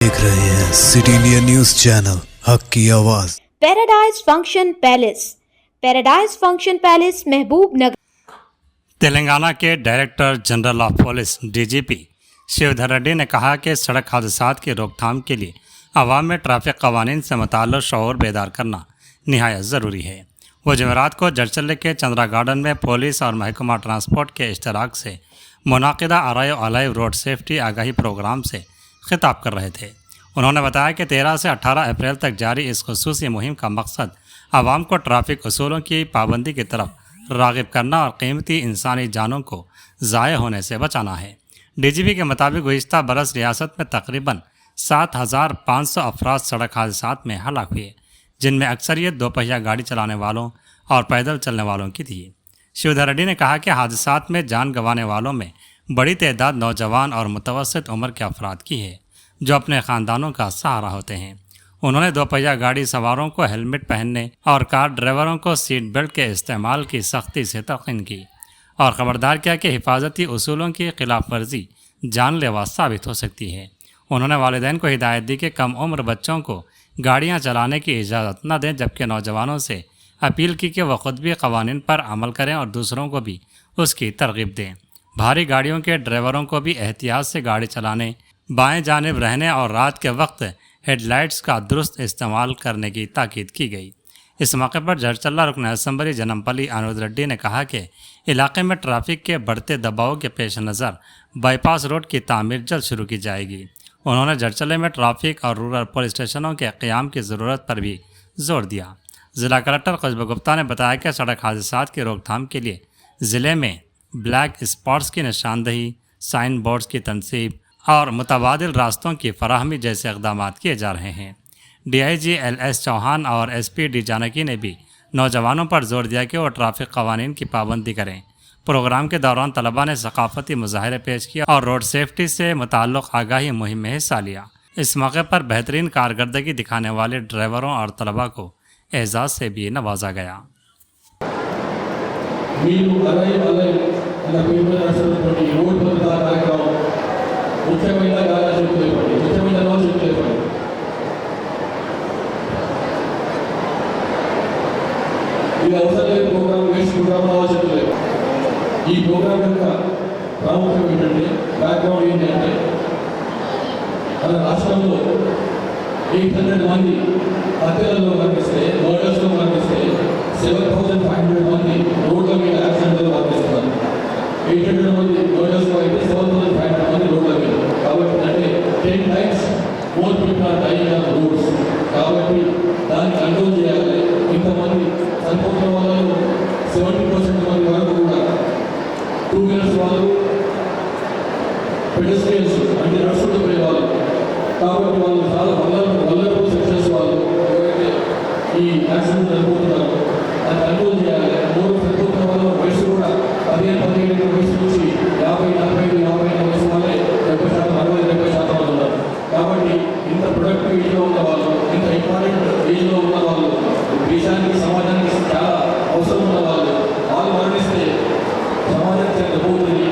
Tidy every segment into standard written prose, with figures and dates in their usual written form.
देख रहे हैं सिटी इंडिया न्यूज चैनल हक की आवाज। पैराडाइज फंक्शन पैलेस महबूब नगर। तेलंगाना के director general of police DGP Shivdhar Reddy ने कहा कि सड़क हादसात की रोकथाम के लिए अवाम में ट्रैफिक कवानीन से मुताल्लिक़ शऊर बेदार करना निहायत ज़रूरी है। वो जमेरात को जड़चल्ले के चंद्रा गार्डन में पुलिस और महकमा ट्रांसपोर्ट के इश्तराक से मुनाकिदा अराइव अलाइव रोड सेफ्टी आगाही प्रोग्राम से खिताब कर रहे थे। उन्होंने बताया कि 13 से 18 अप्रैल तक जारी इस खुसूसी मुहिम का मकसद आवाम को ट्रैफिक उसूलों की पाबंदी की तरफ राग़िब करना और कीमती इंसानी जानों को ज़ाय होने से बचाना है। डीजीपी के मुताबिक गुज़िश्ता बरस रियासत में तकरीबन 7,500 अफराद सड़क हादसात में हलाक हुए, जिनमें अक्सरियत दोपहिया गाड़ी चलाने वालों और पैदल चलने वालों की थी। शिवधर रेड्डी ने कहा कि हादसात में जान गंवाने वालों में बड़ी तादाद नौजवान और मुतवस्सित उम्र के अफराद की है, जो अपने ख़ानदानों का सहारा होते हैं। उन्होंने दोपहिया गाड़ी सवारों को हेलमेट पहनने और कार ड्राइवरों को सीट बेल्ट के इस्तेमाल की सख्ती से तलक़ीन की और ख़बरदार किया कि हिफाजती उसूलों की खिलाफ वर्जी जानलेवा साबित हो सकती है। उन्होंने वालिदैन को हिदायत दी कि कम उम्र बच्चों को गाड़ियां चलाने की इजाज़त न दें, जबकि नौजवानों से अपील की कि वह खुद भी क़वानीन पर अमल करें और दूसरों को भी उसकी तरगीब दें। भारी गाड़ियों के ड्राइवरों को भी एहतियात से गाड़ी चलाने, बाएं जानिब रहने और रात के वक्त हेडलाइट्स का दुरुस्त इस्तेमाल करने की ताकीद की गई। इस मौके पर जड़चल्ला रुकन असम्बली जनमपल्ली अनुज रेड्डी ने कहा कि इलाके में ट्रैफिक के बढ़ते दबाव के पेश नज़र बाईपास रोड की तामीर जल्द शुरू की जाएगी। उन्होंने जड़चल्ले में ट्रैफिक और रूरल पुलिस स्टेशनों के क़याम की ज़रूरत पर भी जोर दिया। ज़िला कलेक्टर खुशबू गुप्ता ने बताया कि सड़क हादसात की रोकथाम के लिए ज़िले में ब्लैक स्पॉट्स की निशानदही, साइन बोर्ड्स की तनसीब और मुतबादिल रास्तों की फराहमी जैसे इक़दाम किए जा रहे हैं। DIG LS चौहान और SP डी जानकी ने भी नौजवानों पर जोर दिया कि वो ट्रैफिक कवानीन की पाबंदी करें। प्रोग्राम के दौरान तलबा ने सकाफती मुजाहरे पेश किया और रोड सेफ्टी से मुताल्लिक़ आगाही मुहिम में हिस्सा लिया। इस मौके पर बेहतरीन कारकर्दगी दिखाने वाले ड्राइवरों और तलबा को एजाज़ से भी नवाजा गया। ఈ ప్రోగ్రామ్ యొక్క ప్రాముఖ్యం ఏంటంటే బ్యాక్గ్రౌండ్ ఏంటంటే మన రాష్ట్రంలో 800 మంది హత్యలలో మరణిస్తే, మర్డర్స్లో మరణిస్తే 7,500 మంది రోడ్ల మీద యాక్సిడెంట్లో మరణిస్తున్నారు. 800 మంది మర్డర్స్లో అయితే 7,500 మంది రోడ్ల మీద. కాబట్టి అంటే 10 times more people are dying on the roads. కాబట్టి దాన్ని కంట్రోల్ చేయాలి. ఇంతమంది చనిపోతున్న వాళ్ళలో 70% మంది వరకు కూడా 2 వీలర్స్ వాళ్ళు, పెడెస్ట్రియన్స్ అంటే నడుచుకుంటూ పోయే వాళ్ళు. కాబట్టి వాళ్ళు చాలా వల్లరబుల్ సెక్షన్స్ వాళ్ళు ఎవరైతే ఈ యాక్సిడెంట్ చనిపోతున్నారో దాన్ని కంట్రోల్ చేయాలి. మూడు చనిపోతున్న వాళ్ళ వయసు కూడా 15-17 వయసు నుంచి 50-45 వయసు వాళ్ళే 70%, 60-70% వాళ్ళు ఉన్నారు. కాబట్టి ఇంత ప్రొడక్టివ్ ఏజ్లో ఉన్న వాళ్ళు, ఇంత ఇంపార్టెంట్ ఏజ్లో ఉన్న వాళ్ళు, దేశానికి సమాజానికి చాలా అవసరం ఉన్న వాళ్ళు మరణిస్తే సమాజానికి ఎంత పోతుంది,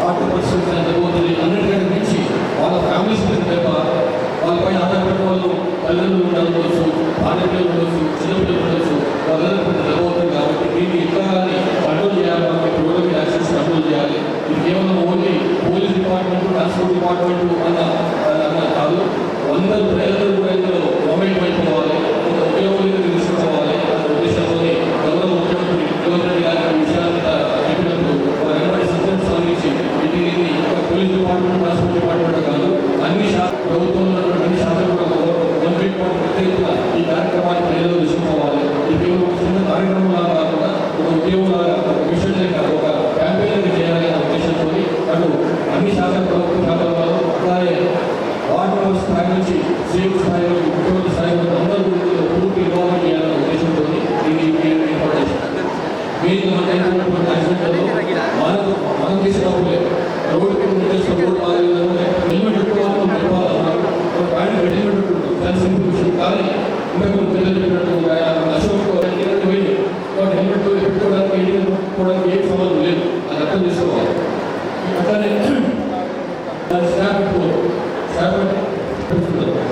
ఆర్థిక పరిస్థితి ఎంత పోతుంది, అన్నిటికంటే మించి వాళ్ళ ఫ్యామిలీస్ తప్ప వాళ్ళపైన ఆధారపడిన వాళ్ళు తల్లిదండ్రులు ఉండవచ్చు, భార్యపిల్లలు ఉండవచ్చు, చిన్నపిల్లలు ఉండవచ్చు, వాళ్ళందరూ కొంత దెబ్బవుతుంది. కాబట్టి దీన్ని ఎట్లా కంట్రోల్ చేయాలి, మనకి రోడ్ల మీద యాక్సిడెంట్స్ కంట్రోల్ చేయాలి. ఇది కేవలం only police department, transport department అన్న కాదు, అందరూ ప్రజలందరూ కూడా ఇందులో గవర్నమెంట్ అయిపోవాలి, కొంత ఉపయోగం తీసుకోవాలి అన్న ఉద్దేశంతో గౌరవ ముఖ్యమంత్రి రేవంత్ రెడ్డి గారి విషయాన్ని చెప్పినప్పుడు వారు సంస్థలు సాధించి వీటిని పోలీస్ డిపార్ట్మెంట్, ట్రాన్స్పోర్ట్ డిపార్ట్మెంట్ కాదు, అన్ని ప్రభుత్వంలో అన్ని శాఖలు కూడా గవర్నమెంట్ పెద్ద ఎత్తున ఈ కార్యక్రమాన్ని ప్రజలు తీసుకోవాలి. ఇది కేవలం ఒక చిన్న కార్యక్రమం లాగా కాకుండా ఒక ఉద్యోగం లాగా, ఒక మిషన్ లేక ఒక క్యాంపెయిన్ చేయాలి అనే ఉద్దేశంతో అటు అన్ని శాఖల ప్రభుత్వ శాఖల వాళ్ళు, అలాగే వార్డు మెంబర్ స్థాయి నుంచి సేమ్ స్థాయిలో, ముఖ్యమంత్రి స్థాయిలో అందరూ పూర్తి ఇన్వాల్వ్ చేయాలనే ఉద్దేశంతో దీన్ని ఏర్పాటు చేశారు. మెయిన్ యాక్సిడెంట్లో మనం తీసుకున్నప్పుడే రోడ్డు రోడ్ హెల్మెట్ పెట్టుకోవాలి, ప్యాంట్ హెల్మెట్ పెట్టుకుంటాం, దాని సింపుల్ విషయం. కానీ ఇంతకు పిల్లలు పెట్టినట్టు అశోక్ పోయింది, హెల్మెట్ పెట్టుకోవడానికి పెట్టుకోవడానికి ఏం సంబంధం లేదు, అది అర్థం చేసుకోవాలి. అట్లానే స్టాప్ పెట్టుకోవాలి, స్టాప్ పెట్టుకుంటారు.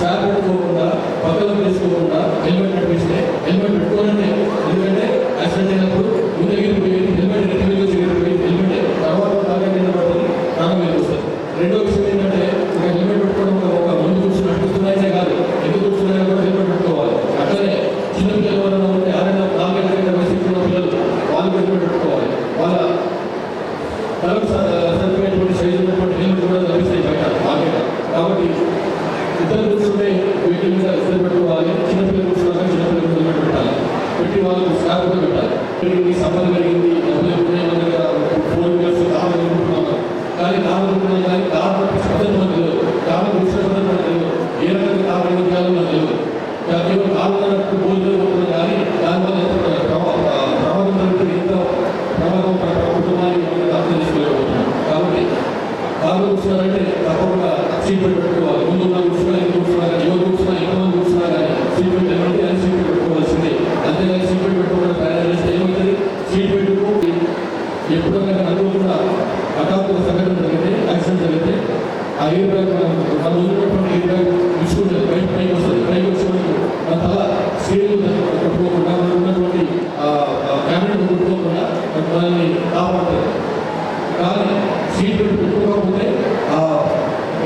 స్ట్రాప్ పెట్టుకోకుండా పక్కన తీసుకోకుండా హెల్మెట్ నడిపిస్తే హెల్మెట్ పెట్టుకోవాలంటే ఎందుకంటే యాక్సిడెంట్ అయినప్పుడు ముందు ఎగిరిపోయేది హెల్మెట్ రెట్టిగా ఎగిరిపోయేది హెల్మెట్ తర్వాత బాగా కింద పడుతుంది ప్రాణం మీద వస్తుంది. రెండో విషయం ఏంటంటే ఒక హెల్మెట్ పెట్టుకోవడం ఒక ముందు కూర్చొని నడిపిస్తున్నాయనే కాదు, ఎందుకు కూర్చున్నాయో కూడా హెల్మెట్ పెట్టుకోవాలి. అట్లనే చిన్నపిల్లలు ఎవరైనా ఉంటే 4-5 వయసు ఉన్న పిల్లలు వాళ్ళు హెల్మెట్ పెట్టుకోవాలి. వాళ్ళ తలకు సరిపోయేటువంటి సైజు ఉన్నటువంటి హెల్మెట్ కూడా లభిస్తాయి బయట మార్కెట్. కాబట్టి ఇద్దరు కూర్చుంటే వీటి మీద ఇద్దరు పెట్టుకోవాలి. చిన్నపిల్లలు కూర్చున్నాక చిన్నపిల్లలు హెల్మెట్ పెట్టాలి, పెట్టి వాళ్ళకు స్కార్ప్ కూడా పెట్టాలి. పెరిగింది, సంపద పెరిగింది, డబ్బులు ఉన్నాయి, మన దగ్గర 4 వీలర్స్ కార్లు కొనుక్కుంటున్నాం. కానీ కార్లు కొనుక్కున్నాం కానీ కారు పట్టించిన పద్ధతి మనకు తెలియదు, కార్లు కూర్చున్న పద్ధతి మనకు తెలియదు, ఏ రకంగా కారు ఏం చేయాలో మనకు తెలియదు. కేవలం కారు అన్నట్టు భోజనం పోతున్నాం కానీ దానివల్ల ఎంత ప్రమాదం జరుగుతుంది, ఎంత ప్రమాదం కుటుంబానికి అర్థం చేసుకోలేకపోతున్నాం. కాబట్టి కార్లు కూర్చున్నారంటే తప్పకుండా సీట్ బెల్ట్ పెట్టుకోవాలి. ముందు ఉన్న కూర్చున్నా ఎంత కూర్చున్నా కానీ ఎవరు కూర్చున్నా ఎంతమంది కూర్చున్నా కానీ సీట్ బెల్ట్ ఏమంటే అది సీట్ బెల్ట్ పెట్టుకోవాల్సిందే. అంతేగాని సీట్ బెల్ట్ పెట్టుకోవడం ప్రయాణం చేస్తే ఏమవుతుంది, సీట్ బెల్ట్కు ఎప్పుడైనా అనుకోకుండా హఠాత్తుగా సంఘటన జరిగితే, యాక్సిడెంట్ జరిగితే ఆ ఎయిర్ బ్యాగ్ మన ముందున్నటువంటి ఎయిర్ బ్యాగ్ తీసుకుంటుంది, పైకి వస్తుంది. పైకి వచ్చినప్పుడు మన తల స్టీల్ కొట్టుకోకుండా మనకు ఉన్నటువంటి క్యాబినెట్ కొట్టుకోకుండా మనల్ని కాపాడుతుంది. కానీ సీట్ బెల్ట్ పెట్టుకోకపోతే ఆ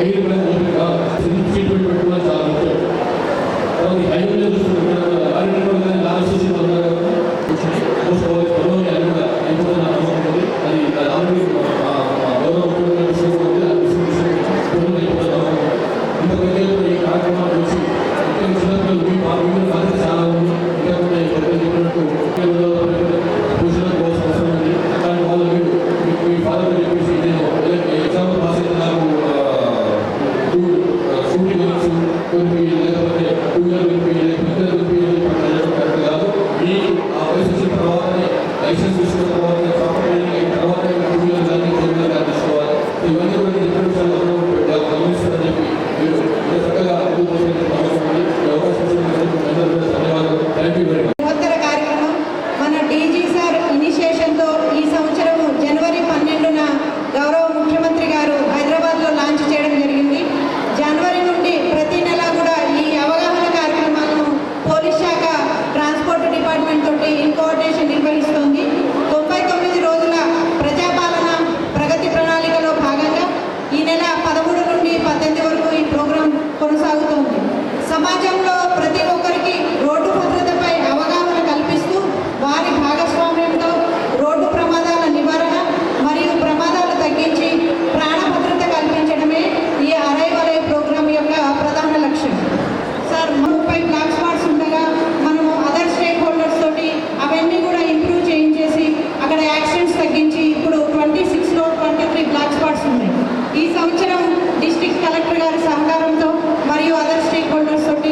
ఎయిర్ బ్యాగ్ ఓపెన్ కాదు. సీట్ బెల్ట్ పెట్టుకోవడం చాలా ముఖ్యం. తర్వాత హైవేలో చూసుకుంటే ఆర్ఎస్సీ అది ఆల్రెడీ గౌరవ ముఖ్యమంత్రి విషయం ఉంది. ఆ విషయం ఈ కార్యక్రమాలు చూసి ముఖ్యంగా చిన్నపిల్లలు మా బాధ్యత చాలా ఉంది. ఇంకా కూడా చెప్పినట్టు పూజలకు కోసం అవసరం ఉంది. అలాంటి వాళ్ళు మీ ఫాదర్ చెప్పేసి నేను ఎగ్జామ్ పాస్ అయితే నాకు స్కూటీ గురించి కొన్ని లేకపోతే 2 వీలర్ కరెక్ట్ కాదు. మీ ఆ వయసు వచ్చిన తర్వాతనే లైసెన్స్ తీసుకున్న తర్వాతనే ప్రాపర్టీ అయిన తర్వాతనే 2 వీలర్ కానీ 4 వీలర్ కానీ తీసుకోవాలి. ఇవన్నీ కూడా చెప్పిన విషయాలు గమనిస్తారని చెప్పి మీరు చక్కగా అవకాశం ధన్యవాదాలు. Thank you very much. నూతన కార్యక్రమం మన డీజీ సార్ ఇనిషియేషన్తో ఈ సంవత్సరం జనవరి 12న గౌరవ ముఖ్యమంత్రి గారు హైదరాబాద్లో లాంచ్ చేయడం జరిగింది. జనవరి నుండి ప్రతి నెల కూడా ఈ అవగాహన కార్యక్రమాలను పోలీస్ శాఖ ట్రాన్స్పోర్ట్ డిపార్ట్మెంట్ తోటి కోఆర్డినేషన్ నిర్వహిస్తోంది. 99 రోజుల ప్రజాపాలన ప్రగతి ప్రణాళికలో భాగంగా ఈ నెల 13 నుండి 18 వరకు ఈ ప్రోగ్రాం కొనసాగుతోంది. సమాజంలో ప్రతి ఒక్కరికి రోడ్డు భద్రతపై అవగాహన కల్పిస్తూ వారి భాగస్వామ్యంతో రోడ్డు ప్రమాదాల నివారణ మరియు ప్రమాదాలు తగ్గించి ప్రాణ భద్రత కల్పించడమే ఈ అరైవల్ ప్రోగ్రాం యొక్క ప్రధాన లక్ష్యం. సార్ 30 బ్లాక్ స్పాట్స్ ఉండగా మనము అదర్ స్టేక్ హోల్డర్స్ తోటి అవన్నీ కూడా ఇంప్రూవ్ చేయించేసి అక్కడ యాక్సిడెంట్స్ తగ్గించి ఇప్పుడు 26లో 23 బ్లాక్ స్పాట్స్ ఉన్నాయి. ఈ సంవత్సరం డిస్ట్రిక్ట్ కలెక్టర్ గారి సహకారంతో మరియు అదర్ స్టేక్ హోల్డర్స్ తోటి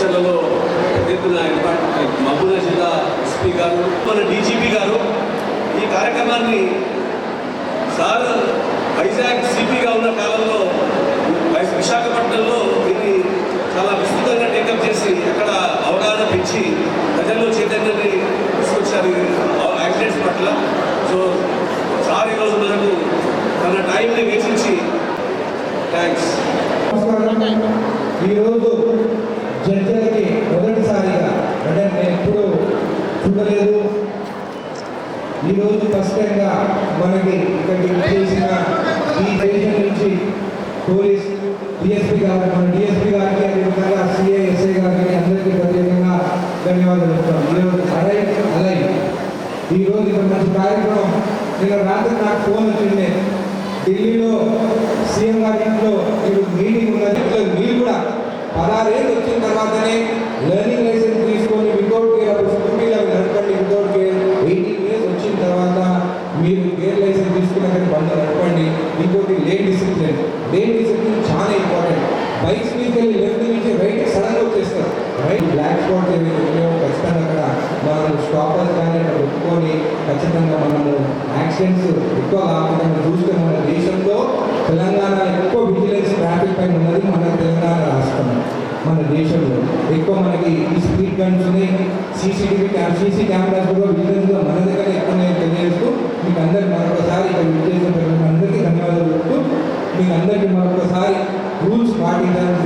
లెక్చర్లలో ఎత్తున మహబూబ్ జిల్లా ఎస్పీ గారు, మన డీజీపీ గారు ఈ కార్యక్రమాన్ని సార్ వైజాగ్ సిపిగా ఉన్న కాలంలో విశాఖపట్నంలో దీన్ని చాలా విస్తృతంగా టేకప్ చేసి అక్కడ అవగాహన పెంచి ప్రజల్లో చైతన్యాన్ని తీసుకొచ్చారు యాక్సిడెంట్స్ పట్ల. సో సార్ ఈరోజు మనకు తన టైంని వేచించి థ్యాంక్స్. ఈరోజు జడ్జిలకి మొదటిసారిగా అంటే నేను ఎప్పుడు చూడలేదు, ఈరోజు ఫస్ట్ టైంగా మనకి ఇక్కడికి చేసిన ఈ దేశం నుంచి పోలీస్ డిఎస్పీ గారు, మన డిఎస్పీ గారికి, అదేవిధంగా సిఐ ఎస్ఐ గారికి అందరికీ ప్రత్యేకంగా ధన్యవాదాలు చెప్తాం. ఈరోజు అలాగే ఈరోజు ఇక్కడ మంచి కార్యక్రమం. నిన్న రాత్రి నాకు ఫోన్ వచ్చింది, ఢిల్లీలో సీఎం గారి ఇంట్లో మీరు మీటింగ్ ఉన్నది. మీరు కూడా 16 ఏళ్ళు వచ్చిన తర్వాతనే లెర్నింగ్ లైసెన్స్ తీసుకొని వితౌట్ గేర్ స్కూటీలు అవి నడపండి, వితౌట్ గేర్ 18 ఇయర్స్ వచ్చిన తర్వాత మీరు గేర్ లైసెన్స్ తీసుకున్నాక బండి నడపండి. ఇంకోటి లేన్ డిసిప్లిన్ చాలా ఇంపార్టెంట్. బైక్స్ మీద వెళ్ళి లెఫ్ట్ నుంచి రైట్ సడన్గా వచ్చేస్తారు, రైట్ బ్లాక్ స్పాట్ ఏదైతే ఖచ్చితంగా అక్కడ మనం స్టాపర్స్ కానీ అక్కడ పెట్టుకొని ఖచ్చితంగా మనము యాక్సిడెంట్స్ ఎక్కువ కాకుండా చూస్తే మన దేశంలో తెలంగాణ ఎక్కువ విజిలెన్స్ ట్రాఫిక్ పైన ఉన్నది మన తెలంగాణ రాష్ట్రం. మన దేశంలో ఎక్కువ మనకి ఈ స్పీడ్ గన్స్ ఉన్నాయి, సీసీ కెమెరాస్ కూడా విజిలెన్స్గా మన దగ్గర ఎక్కువ తెలియజేస్తూ మీకు అందరికి మరొకసారి ఇక్కడ విజిలెన్స్ అందరికీ ధన్యవాదాలు చెప్తూ మీకు అందరికీ మరొకసారి రూల్స్ పాటించాలని